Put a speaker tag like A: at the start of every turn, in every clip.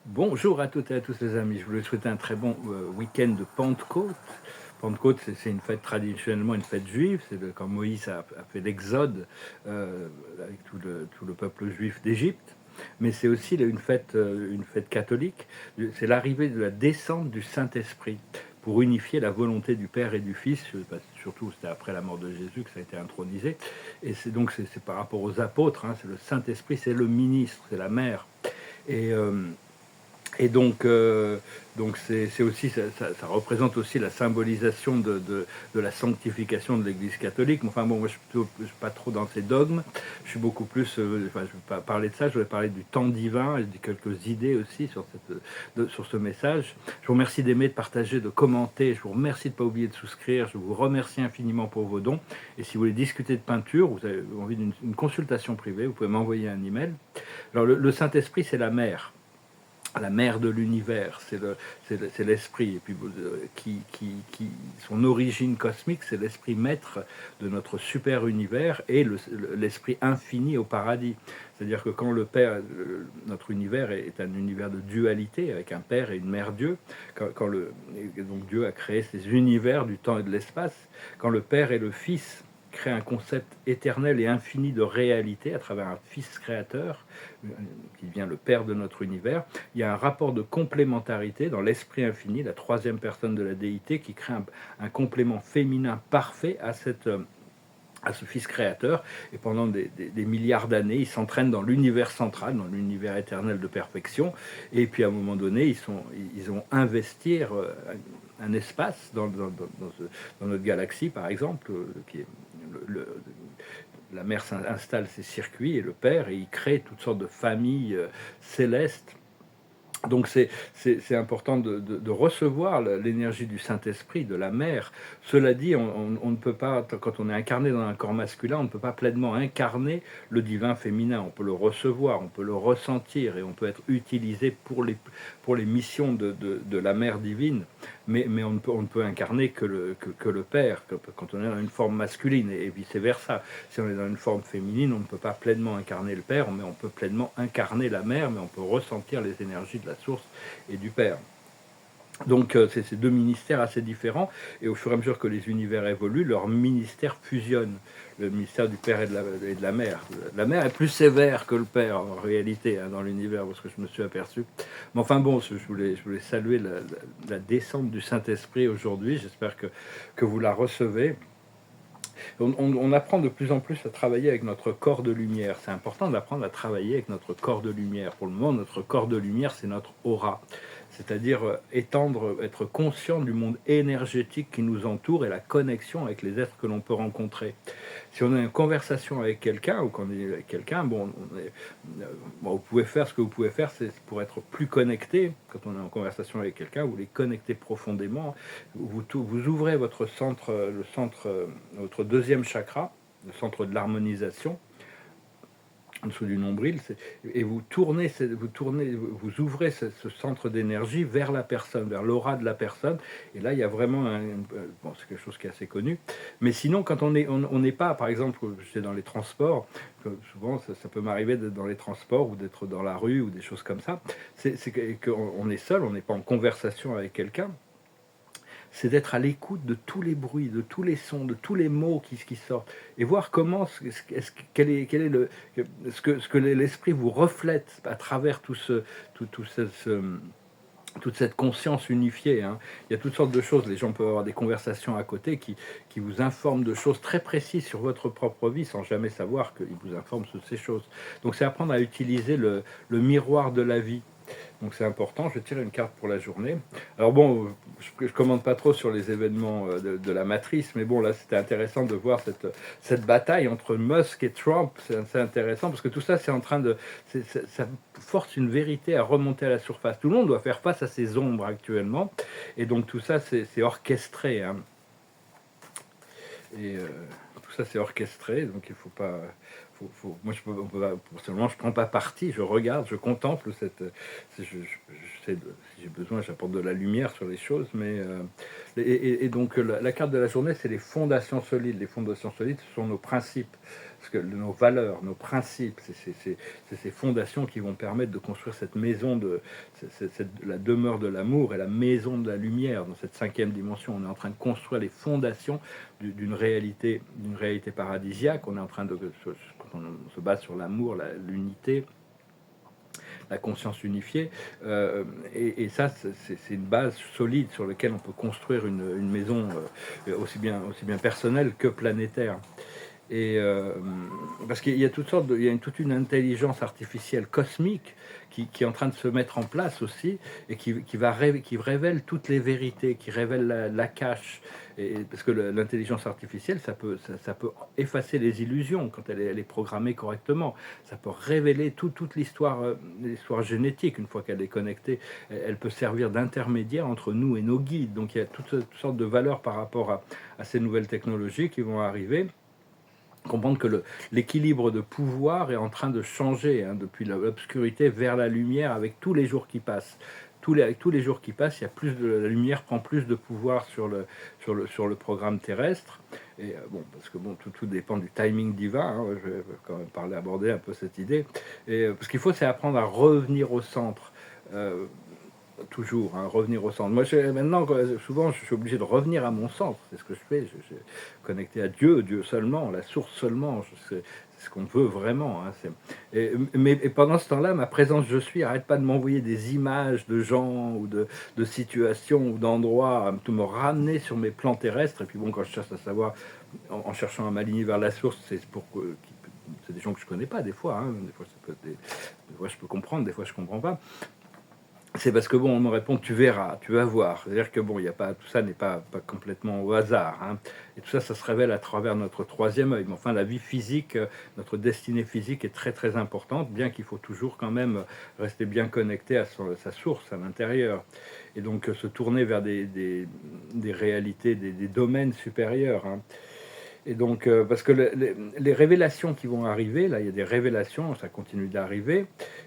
A: Bonjour à toutes et à tous les amis, je voulais souhaiter un très bon week-end de Pentecôte. Pentecôte, c'est une fête traditionnellement une fête juive, quand Moïse a fait l'exode avec tout le peuple juif d'Égypte. Mais c'est aussi une fête catholique, c'est l'arrivée de la descente du Saint-Esprit pour unifier la volonté du Père et du Fils, surtout c'était après la mort de Jésus que ça a été intronisé, et c'est par rapport aux apôtres, hein, c'est le Saint-Esprit, c'est le ministre, c'est la mère. Et, euh, et donc c'est aussi ça représente aussi la symbolisation de la sanctification de l'Église catholique. Mais enfin bon, moi je suis pas trop dans ces dogmes. Je suis beaucoup plus. Enfin, je vais pas parler de ça. Je vais parler du temps divin et de quelques idées aussi sur ce message. Je vous remercie d'aimer, de partager, de commenter. Je vous remercie de ne pas oublier de souscrire. Je vous remercie infiniment pour vos dons. Et si vous voulez discuter de peinture, vous avez envie d'une consultation privée, vous pouvez m'envoyer un email. Alors le Saint-Esprit, c'est la mère de l'univers, c'est l'esprit, et puis son origine cosmique, c'est l'esprit maître de notre super univers et l'esprit infini au paradis. C'est-à-dire que quand le Père, notre univers est un univers de dualité avec un Père et une Mère Dieu, donc Dieu a créé ces univers du temps et de l'espace, quand le Père et le Fils créent un concept éternel et infini de réalité à travers un Fils créateur, qui devient le Père de notre univers, il y a un rapport de complémentarité dans l'esprit infini, la troisième personne de la déité, qui crée un complément féminin parfait à ce Fils créateur. Et pendant des milliards d'années, ils s'entraînent dans l'univers central, dans l'univers éternel de perfection. Et puis à un moment donné, ils ont investir un espace dans notre galaxie, par exemple, qui est la mère installe ses circuits et le père, et il crée toutes sortes de familles célestes. Donc c'est important de recevoir l'énergie du Saint-Esprit, de la mère. Cela dit, on ne peut pas, quand on est incarné dans un corps masculin, on ne peut pas pleinement incarner le divin féminin. On peut le recevoir, on peut le ressentir, et on peut être utilisé pour les missions de la mère divine, mais on ne peut incarner que le Père, quand on est dans une forme masculine, et vice-versa. Si on est dans une forme féminine, on ne peut pas pleinement incarner le Père, mais on peut pleinement incarner la mère, mais on peut ressentir les énergies de la source et du Père. Donc c'est ces deux ministères assez différents, et au fur et à mesure que les univers évoluent, leurs ministères fusionnent. Le ministère du Père et de la Mère. La Mère est plus sévère que le Père en réalité, hein, dans l'univers, parce que je me suis aperçu. Mais enfin bon, je voulais saluer la descente du Saint-Esprit aujourd'hui. J'espère que vous la recevez. On apprend de plus en plus à travailler avec notre corps de lumière. C'est important d'apprendre à travailler avec notre corps de lumière. Pour le moment, notre corps de lumière, c'est notre aura. C'est-à-dire être conscient du monde énergétique qui nous entoure et la connexion avec les êtres que l'on peut rencontrer. Si on a une conversation avec quelqu'un, ou qu'on est avec quelqu'un, vous pouvez faire ce que vous pouvez faire, c'est pour être plus connecté. Quand on est en conversation avec quelqu'un, vous les connectez profondément. Vous ouvrez votre votre deuxième chakra, le centre de l'harmonisation, en dessous du nombril, et vous ouvrez ce centre d'énergie vers la personne, vers l'aura de la personne. Et là, il y a vraiment bon, c'est quelque chose qui est assez connu. Mais sinon, quand on n'est pas, par exemple, j'étais dans les transports, souvent ça peut m'arriver d'être dans les transports ou d'être dans la rue ou des choses comme ça. Qu'on est seul, on n'est pas en conversation avec quelqu'un. C'est d'être à l'écoute de tous les bruits, de tous les sons, de tous les mots qui sortent, et voir quel est ce que l'esprit vous reflète à travers toute cette conscience unifiée, hein. Il y a toutes sortes de choses. Les gens peuvent avoir des conversations à côté qui vous informent de choses très précises sur votre propre vie sans jamais savoir qu'ils vous informent sur ces choses. Donc c'est apprendre à utiliser le miroir de la vie. Donc c'est important. Je tire une carte pour la journée. Alors bon, je commande pas trop sur les événements de la matrice, mais bon, là c'était intéressant de voir cette bataille entre Musk et Trump. C'est intéressant parce que tout ça, c'est en train de, ça force une vérité à remonter à la surface. Tout le monde doit faire face à ses ombres actuellement, et donc tout ça, c'est orchestré, hein. Et tout ça, c'est orchestré, donc il faut pas. Moi, personnellement, je prends pas parti, je regarde, je contemple si j'ai besoin, j'apporte de la lumière sur les choses, mais donc la carte de la journée, c'est les fondations solides. Les fondations solides, ce sont nos principes, parce que nos valeurs, nos principes, c'est ces fondations qui vont permettre de construire cette maison la demeure de l'amour et la maison de la lumière dans cette cinquième dimension. On est en train de construire les fondations d'une réalité paradisiaque. On est en train quand on se base sur l'amour, l'unité, la conscience unifiée, et ça, c'est une base solide sur laquelle on peut construire une maison aussi bien personnelle que planétaire. Et parce qu'il y a toutes sortes, il y a toute une intelligence artificielle cosmique qui est en train de se mettre en place aussi, et qui révèle toutes les vérités, qui révèle la cache. Et parce que l'intelligence artificielle, ça peut effacer les illusions quand elle est programmée correctement. Ça peut révéler toute l'histoire génétique une fois qu'elle est connectée. Elle peut servir d'intermédiaire entre nous et nos guides. Donc il y a toutes sortes de valeurs par rapport à ces nouvelles technologies qui vont arriver. Comprendre que l'équilibre de pouvoir est en train de changer, hein, depuis l'obscurité vers la lumière, avec tous les jours qui passent. Avec tous les jours qui passent, la lumière prend plus de pouvoir sur le programme terrestre. Et bon, parce que bon, tout dépend du timing divin, hein, je vais quand même aborder un peu cette idée. Et parce qu'il faut, c'est apprendre à revenir au centre. Toujours, hein, revenir au centre. Moi, maintenant, souvent, je suis obligé de revenir à mon centre. C'est ce que je fais. Je suis connecté à Dieu seulement, la source seulement. C'est ce qu'on veut vraiment. Hein, mais pendant ce temps-là, ma présence je suis arrête pas de m'envoyer des images de gens ou de situations ou d'endroits, de me ramener sur mes plans terrestres. Et puis bon, quand je cherche à savoir, en cherchant à m'aligner vers la source, c'est des gens que je connais pas des fois. Hein, des fois, je peux comprendre, des fois, je comprends pas. C'est parce que bon, on me répond, tu verras, tu vas voir. C'est-à-dire que bon, tout ça n'est pas complètement au hasard, hein. Et tout ça, ça se révèle à travers notre troisième œil. Mais enfin, la vie physique, notre destinée physique est très très importante, bien qu'il faut toujours quand même rester bien connecté à sa source, à l'intérieur. Et donc se tourner vers des réalités, des domaines supérieurs, hein. Et donc, parce que les révélations qui vont arriver, là, il y a des révélations, ça continue d'arriver,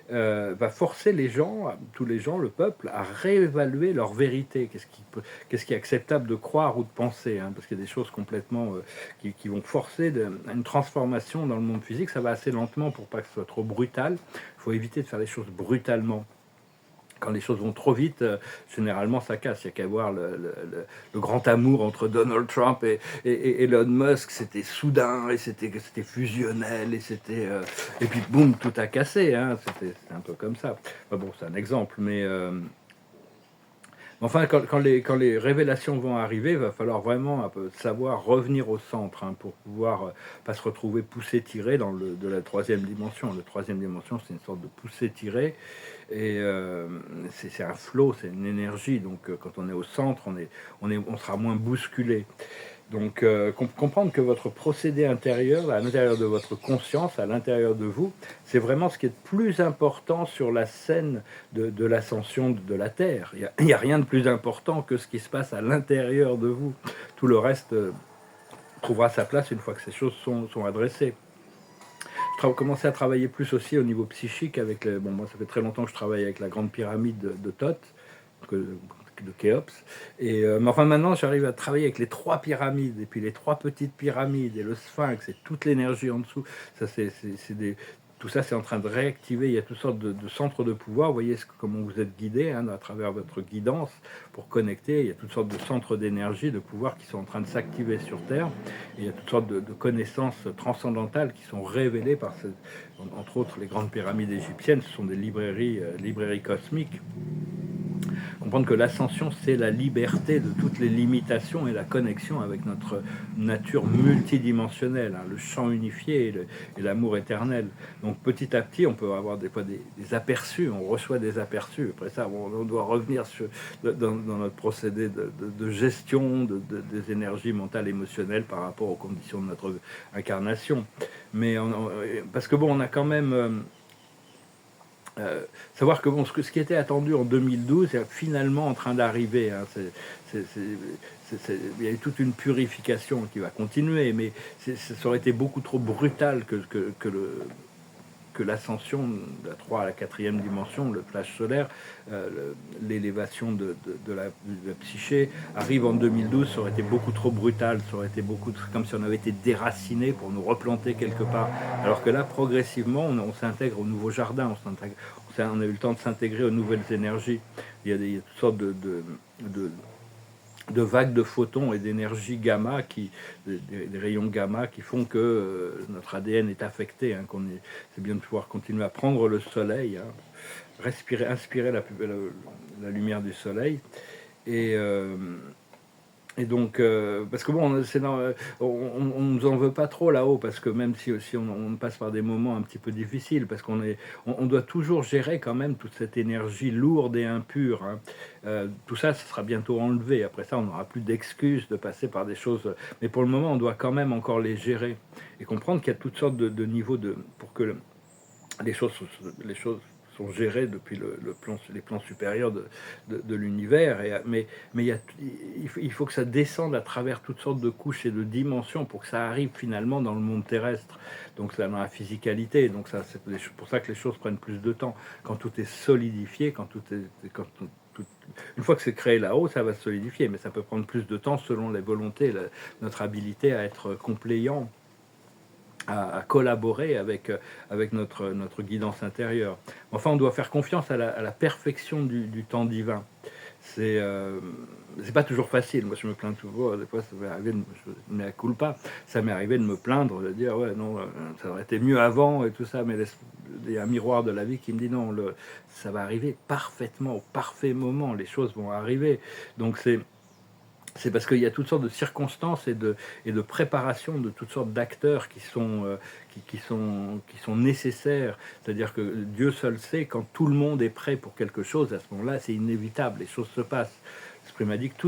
A: va forcer les gens, tous les gens, le peuple, à réévaluer leur vérité. Qu'est-ce qui est acceptable de croire ou de penser, hein, parce qu'il y a des choses complètement qui vont forcer une transformation dans le monde physique. Ça va assez lentement pour pas que ce soit trop brutal. Il faut éviter de faire les choses brutalement. Quand les choses vont trop vite, généralement ça casse. Il n'y a qu'à voir le grand amour entre Donald Trump et Elon Musk. C'était soudain, et c'était fusionnel, et puis boum, tout a cassé, hein. C'était un peu comme ça. Enfin, bon, c'est un exemple, mais enfin, quand les révélations vont arriver, il va falloir vraiment un peu savoir revenir au centre, hein, pour pouvoir pas se retrouver poussé-tiré de la troisième dimension. La troisième dimension, c'est une sorte de poussé-tiré, et c'est un flot, c'est une énergie. Donc quand on est au centre, on sera moins bousculé. Donc, comprendre que votre procédé intérieur, à l'intérieur de votre conscience, à l'intérieur de vous, c'est vraiment ce qui est le plus important sur la scène de l'ascension de la Terre. Il n'y a rien de plus important que ce qui se passe à l'intérieur de vous. Tout le reste trouvera sa place une fois que ces choses sont adressées. Je commençais à travailler plus aussi au niveau psychique avec bon, moi ça fait très longtemps que je travaille avec la grande pyramide de Thoth, de Khéops, et mais enfin maintenant j'arrive à travailler avec les trois pyramides, et puis les trois petites pyramides et le sphinx et toute l'énergie en dessous. Ça tout ça, c'est en train de réactiver. Il y a toutes sortes de centres de pouvoir. Vous voyez comment vous êtes guidé, hein, à travers votre guidance pour connecter. Il y a toutes sortes de centres d'énergie, de pouvoir qui sont en train de s'activer sur Terre. Et il y a toutes sortes de connaissances transcendantales qui sont révélées par, entre autres, les grandes pyramides égyptiennes. Ce sont des librairies cosmiques. Comprendre que l'ascension, c'est la liberté de toutes les limitations et la connexion avec notre nature multidimensionnelle, hein, le champ unifié et l'amour éternel. Donc petit à petit, on peut avoir des fois des aperçus, on reçoit des aperçus. Après ça, on doit revenir dans notre procédé de gestion des énergies mentales, émotionnelles par rapport aux conditions de notre incarnation. Mais parce que bon, on a quand même... savoir que bon, ce qui était attendu en 2012 est finalement en train d'arriver, hein. Il y a eu toute une purification qui va continuer, mais ça aurait été beaucoup trop brutal que que l'ascension de la 3 à la 4e dimension, le flash solaire, l'élévation de la psyché arrive en 2012, ça aurait été beaucoup trop brutal, ça aurait été comme si on avait été déraciné pour nous replanter quelque part. Alors que là, progressivement, on s'intègre au nouveau jardin, on a eu le temps de s'intégrer aux nouvelles énergies. Il y a toutes sortes de vagues de photons et d'énergie gamma, des rayons gamma qui font que notre ADN est affecté. Hein, c'est bien de pouvoir continuer à prendre le soleil, hein, inspirer la lumière du soleil. Et donc, parce que bon, on nous en veut pas trop là-haut, parce que même si on passe par des moments un petit peu difficiles, parce on doit toujours gérer quand même toute cette énergie lourde et impure. Hein. Tout ça, ce sera bientôt enlevé. Après ça, on n'aura plus d'excuses de passer par des choses. Mais pour le moment, on doit quand même encore les gérer et comprendre qu'il y a toutes sortes de niveaux pour que les choses sont gérées depuis les plans supérieurs de l'univers. Mais il faut que ça descende à travers toutes sortes de couches et de dimensions pour que ça arrive finalement dans le monde terrestre. Donc ça dans la physicalité. Donc ça, c'est pour ça que les choses prennent plus de temps. Quand tout est solidifié, une fois que c'est créé là-haut, ça va se solidifier. Mais ça peut prendre plus de temps selon les volontés, notre habilité à être compléant, à collaborer avec notre guidance intérieure. Enfin, on doit faire confiance à la perfection du temps divin. C'est pas toujours facile. Moi, je me plains toujours. Des fois, ça m'est arrivé ça m'est arrivé de me plaindre, de dire ouais, non, ça aurait été mieux avant et tout ça. Mais il y a un miroir de la vie qui me dit non, ça va arriver parfaitement, au parfait moment. Les choses vont arriver. Donc c'est parce qu'il y a toutes sortes de circonstances et de préparation de toutes sortes d'acteurs qui sont nécessaires. C'est-à-dire que Dieu seul sait quand tout le monde est prêt pour quelque chose. À ce moment-là, c'est inévitable. Les choses se passent. L'esprit m'a dit que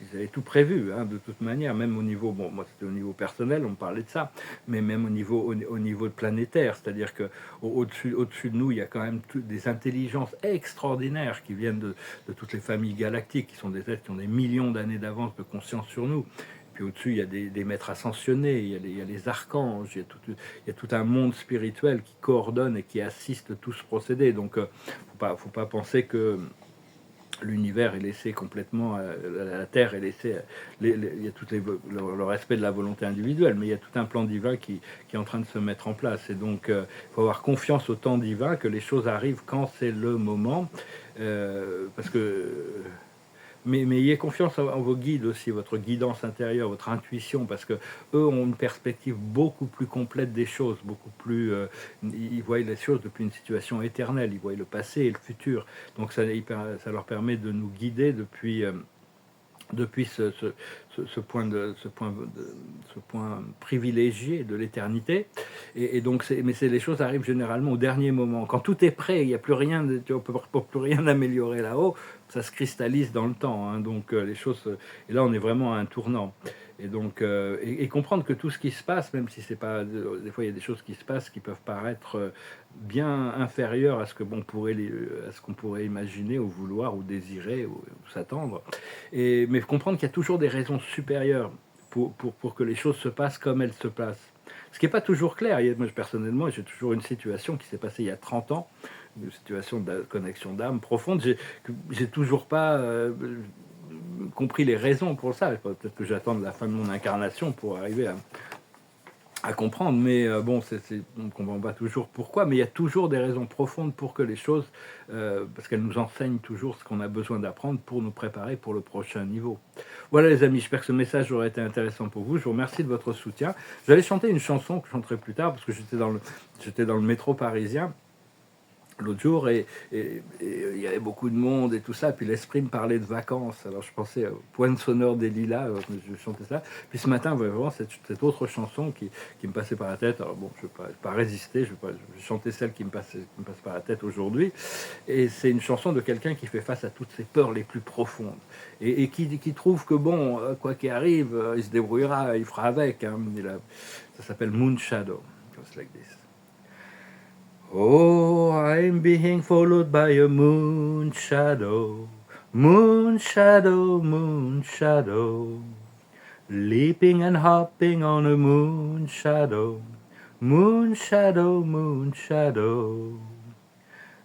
A: ils avaient tout prévu, hein, de toute manière, même au niveau, bon, moi c'était au niveau personnel, on parlait de ça, mais même au niveau planétaire, c'est-à-dire que au-dessus de nous, il y a quand même des intelligences extraordinaires qui viennent de toutes les familles galactiques, qui sont des êtres qui ont des millions d'années d'avance de conscience sur nous. Puis au-dessus, il y a des maîtres ascensionnés, il y a les archanges, il y a tout un monde spirituel qui coordonne et qui assiste tout ce procédé. Donc, faut pas penser que l'univers est laissé complètement, la Terre est laissée, il y a le respect de la volonté individuelle, mais il y a tout un plan divin qui est en train de se mettre en place. Et donc, il faut avoir confiance au temps divin, que les choses arrivent quand c'est le moment, parce que... Mais ayez confiance en vos guides aussi, votre guidance intérieure, votre intuition, parce que eux ont une perspective beaucoup plus complète des choses, beaucoup plus. Ils voient les choses depuis une situation éternelle, ils voient le passé et le futur. Donc ça leur permet de nous guider depuis ce point privilégié de l'éternité. Et donc, les choses arrivent généralement au dernier moment. Quand tout est prêt, il n'y a plus rien, on peut plus rien améliorer là-haut, ça se cristallise dans le temps. Hein, donc, les choses... Et là, on est vraiment à un tournant. Et donc, et comprendre que tout ce qui se passe, même si c'est pas... Des fois, il y a des choses qui se passent qui peuvent paraître bien inférieures à ce qu'on pourrait imaginer ou vouloir ou désirer ou s'attendre. Mais comprendre qu'il y a toujours des raisons supérieures pour que les choses se passent comme elles se passent. Ce qui n'est pas toujours clair. Moi, personnellement, j'ai toujours une situation qui s'est passée il y a 30 ans, une situation de connexion d'âme profonde. J'ai toujours pas compris les raisons pour ça. Peut-être que j'attends de la fin de mon incarnation pour arriver à comprendre, mais bon, on ne comprend pas toujours pourquoi, mais il y a toujours des raisons profondes pour que les choses, parce qu'elles nous enseignent toujours ce qu'on a besoin d'apprendre pour nous préparer pour le prochain niveau. Voilà les amis, j'espère que ce message aurait été intéressant pour vous, je vous remercie de votre soutien. J'allais chanter une chanson que je chanterai plus tard, parce que j'étais dans le métro parisien l'autre jour, et il y avait beaucoup de monde et tout ça, puis l'esprit me parlait de vacances, alors je pensais au Pointe sonore des lilas, je chantais ça, puis ce matin, vraiment, cette autre chanson qui me passait par la tête, alors bon, je ne vais pas résister, je vais chanter celle qui me passe par la tête aujourd'hui, et c'est une chanson de quelqu'un qui fait face à toutes ses peurs les plus profondes, et qui trouve que bon, quoi qu'il arrive, il se débrouillera, il fera avec, hein, ça s'appelle Moon Shadow, just like this. Oh, I'm being followed by a moon shadow, moon shadow, moon shadow, leaping and hopping on a moon shadow, moon shadow.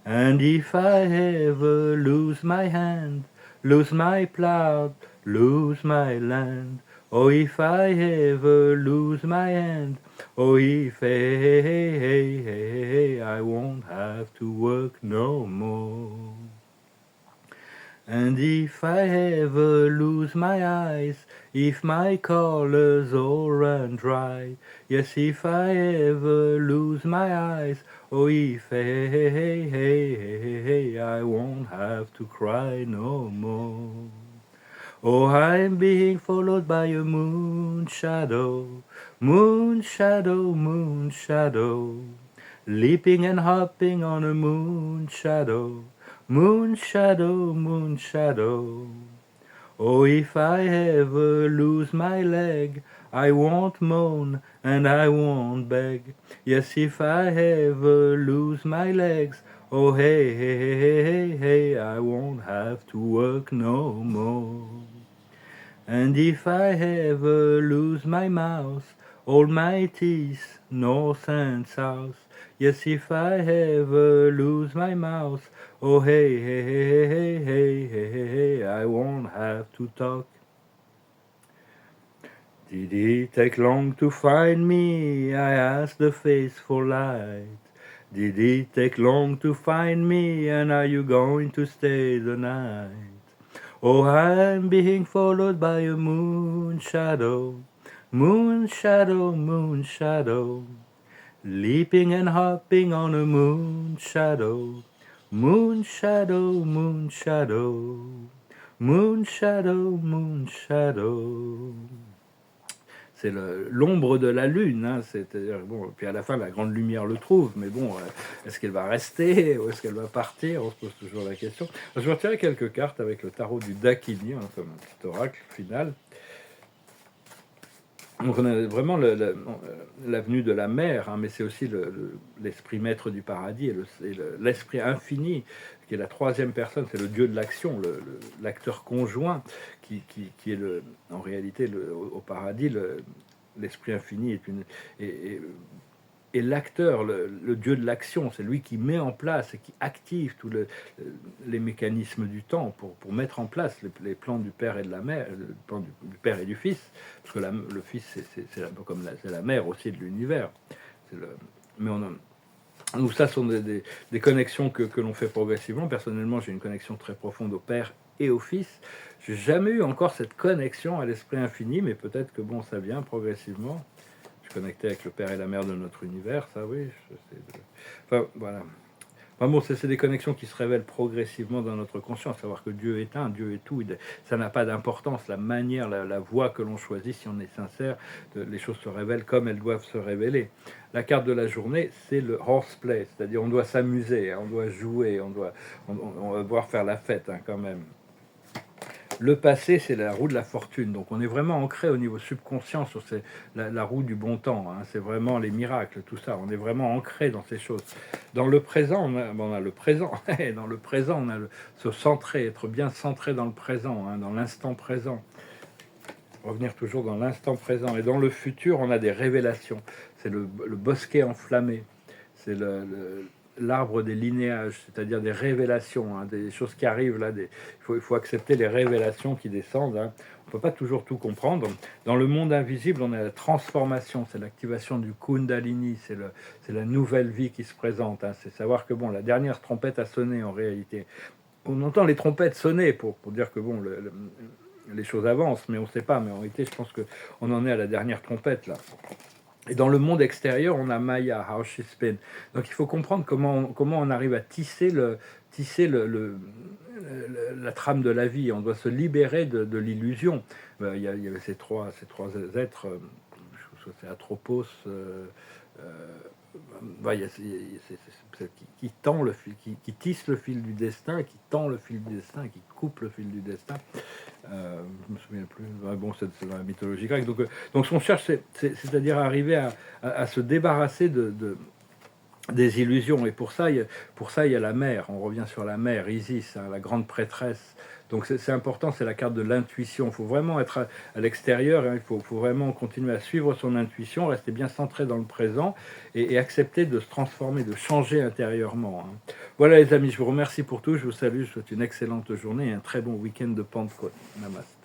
A: And if I ever lose my hand, lose my plow, lose my land, oh, if I ever lose my hand, oh, if I won't have to work no more. And if I ever lose my eyes, if my colors all run dry, yes, if I ever lose my eyes, oh, if I won't have to cry no more. Oh, I'm being followed by a moon shadow, moon shadow, moon shadow, leaping and hopping on a moon shadow, moon shadow, moon shadow. Oh, if I ever lose my leg, I won't moan and I won't beg. Yes, if I ever lose my legs, oh, hey, I won't have to work no more. And if I ever lose my mouth, all my teeth, north and south, yes, if I ever lose my mouth, oh, hey, I won't have to talk. Did it take long to find me? I asked the faithful light. Did it take long to find me? And are you going to stay the night? Oh, I'm being followed by a moon shadow, moon shadow, moon shadow, leaping and hopping on a moon shadow, moon shadow, moon shadow, moon shadow, moon shadow. C'est l'ombre de la lune, hein, c'est-à-dire, bon, puis à la fin, la grande lumière le trouve, mais bon, est-ce qu'elle va rester ou est-ce qu'elle va partir? On se pose toujours la question. Je vais retirer quelques cartes avec le tarot du Dakini, hein, comme un petit oracle final. Donc on a vraiment l'avenue de la mer, hein, mais c'est aussi l'esprit maître du paradis et l'esprit infini, qui est la troisième personne, c'est le dieu de l'action, l'acteur conjoint, qui est en réalité au paradis, l'esprit infini est l'acteur, le dieu de l'action, c'est lui qui met en place et qui active tous les mécanismes du temps pour mettre en place les plans du Père et de la Mère, le plan du Père et du Fils, parce que le Fils, c'est un peu comme c'est la mère aussi de l'univers. Mais donc ça sont des connexions que l'on fait progressivement. Personnellement, j'ai une connexion très profonde au Père et au Fils. J'ai jamais eu encore cette connexion à l'esprit infini, mais peut-être que bon, ça vient progressivement. Connecté avec le Père et la Mère de notre univers, ça oui. Enfin, voilà. Enfin, bon, c'est des connexions qui se révèlent progressivement dans notre conscience. Savoir que Dieu est un, Dieu est tout. Ça n'a pas d'importance. La manière, la voie que l'on choisit, si on est sincère, les choses se révèlent comme elles doivent se révéler. La carte de la journée, c'est le horseplay, c'est-à-dire on doit s'amuser, hein, on doit jouer, on va devoir faire la fête hein, quand même. Le passé, c'est la roue de la fortune. Donc, on est vraiment ancré au niveau subconscient sur la roue du bon temps. Hein. C'est vraiment les miracles, tout ça. On est vraiment ancré dans ces choses. Dans le présent, on a le présent. Et dans le présent, on a se centrer, être bien centré dans le présent, hein, dans l'instant présent. Revenir toujours dans l'instant présent. Et dans le futur, on a des révélations. C'est le bosquet enflammé. C'est l'arbre des linéages, c'est-à-dire des révélations, hein, des choses qui arrivent là. Il faut accepter les révélations qui descendent. Hein. On ne peut pas toujours tout comprendre. Dans le monde invisible, on a la transformation, c'est l'activation du Kundalini, c'est la nouvelle vie qui se présente. Hein. C'est savoir que bon, la dernière trompette a sonné en réalité. On entend les trompettes sonner pour dire que bon, les choses avancent, mais on ne sait pas. Mais en réalité, je pense qu'on en est à la dernière trompette là. Et dans le monde extérieur, on a Maya, How She Spin. Donc il faut comprendre comment on arrive à tisser la trame de la vie. On doit se libérer de l'illusion. Il y avait ces trois êtres, c'est Atropos, qui tend le fil, qui tisse le fil du destin, qui tend le fil du destin, qui coupe le fil du destin. Je me souviens plus. Bon, c'est dans la mythologie grecque. Donc, ce qu'on cherche, c'est-à-dire arriver à se débarrasser des illusions. Et pour ça, il y a la mère. On revient sur la mère, Isis, hein, la grande prêtresse Donc c'est important, c'est la carte de l'intuition. Il faut vraiment être à l'extérieur, hein. Il faut vraiment continuer à suivre son intuition, rester bien centré dans le présent et accepter de se transformer, de changer intérieurement, hein. Voilà les amis, je vous remercie pour tout, je vous salue, je vous souhaite une excellente journée et un très bon week-end de Pentecôte. Namaste.